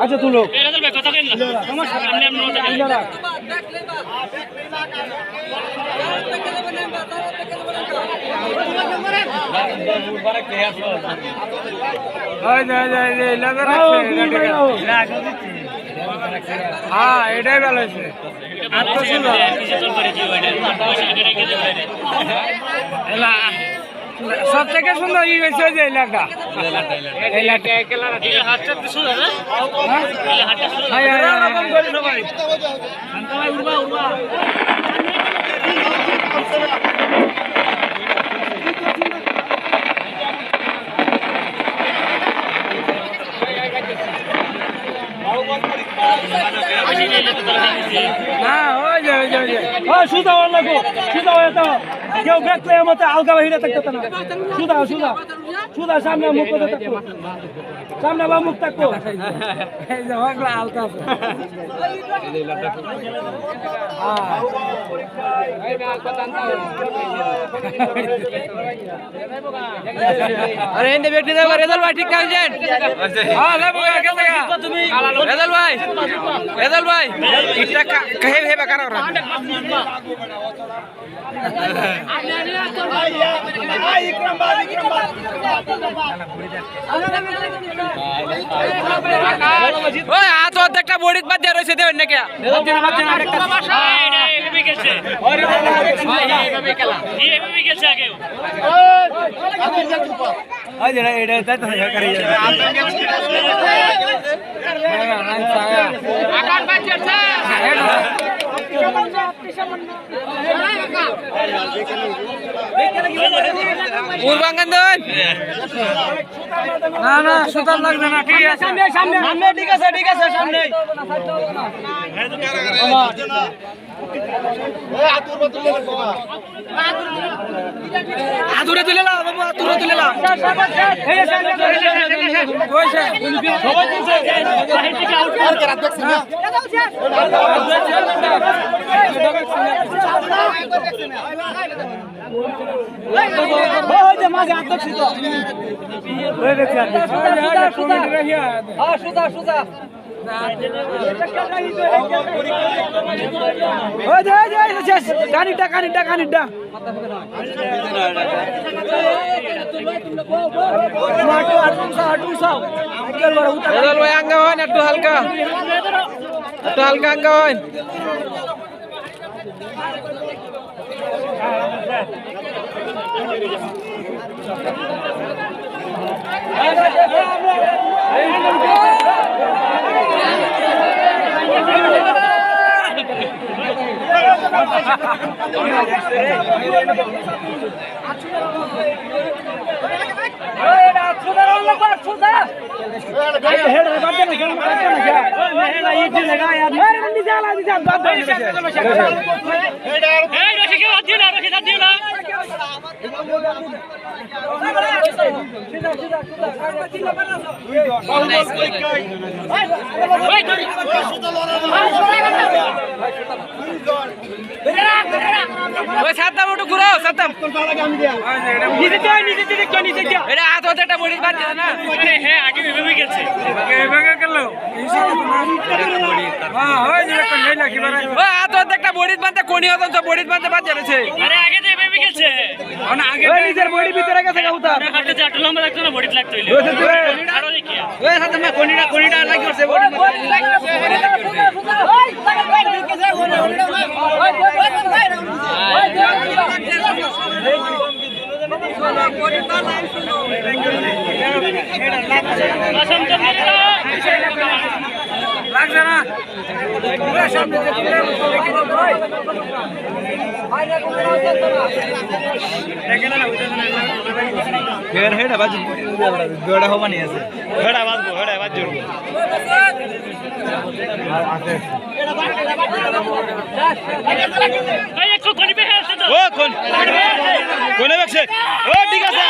আচ্ছা তুলো হ্যাঁ এটাই ভালো হয়েছে সব থেকে সুন্দর ই হয়েছে যে এলাকা সুদা লাগবো সুদা কেউ দেখলে মতো আলগা বাহিরে থাকতো না সুদা সুদা সুদা সামনে মুখ থাকবো সামনে বা মুখ থাকবো আলকা अरे हिंदी व्यक्ति देखो रेदल भाई ठीक कागजेन हां ले তুমি रेदल भाई इतना कहे है बकार और ওই আ তো একটা বডিত বাদ দিয়ে রইছে দেবেন না কি আরেকটা ভাষা এভাবে গেছে আরে এভাবে খেলা এভাবে গেছে আগে ওই যেটা এটা তাই তো করে আকার বাচ্চা পূর্বাঙ্গন না না সুতার লাগবে না ঠিক আছে সামনে সামনে সামনে ঠিক আছে সামনে আতুরে তুলে নাও বাবু আতুরে তুলে নাও এই কইছে সবাই দিছে বাহির থেকে আউট করে রাত দেখছ না ওই যে মাঝে হাত দেখছি তো ওই দেখছি হ্যাঁ সুদা সুদা কানিটা আঙ্গা হয় একটু হালকা আঙ্গা হয় সাতটাম ওটু ঘুরাও সাতটাম এটা হাত হতে একটা বডি বাদ দিও না হ্যাঁ আগে এভাবে গেছে এভাবে গেল হ্যাঁ হয় যে একটা নেই নাকি বারে ও হাত হতে একটা বডি বাঁধতে কোনি হতন তো বডি বাঁধতে বাদ যাচ্ছে আরে আগে তো এভাবে গেছে না আগে ওই নিজের বডি ভিতরে গেছে উতার হাতে যে একটু লম্বা লাগতো না বডি লাগতো হইলো আরো দেখিয়া ওই সাথে না কোনিটা লাগি করছে বডি লাগছে না ফের হেডা বাজু গোড়া হবা নি আছে হেডা বাজবো হেডা বাজু ও কোন কোনে বেকছে ও ঠিক আছে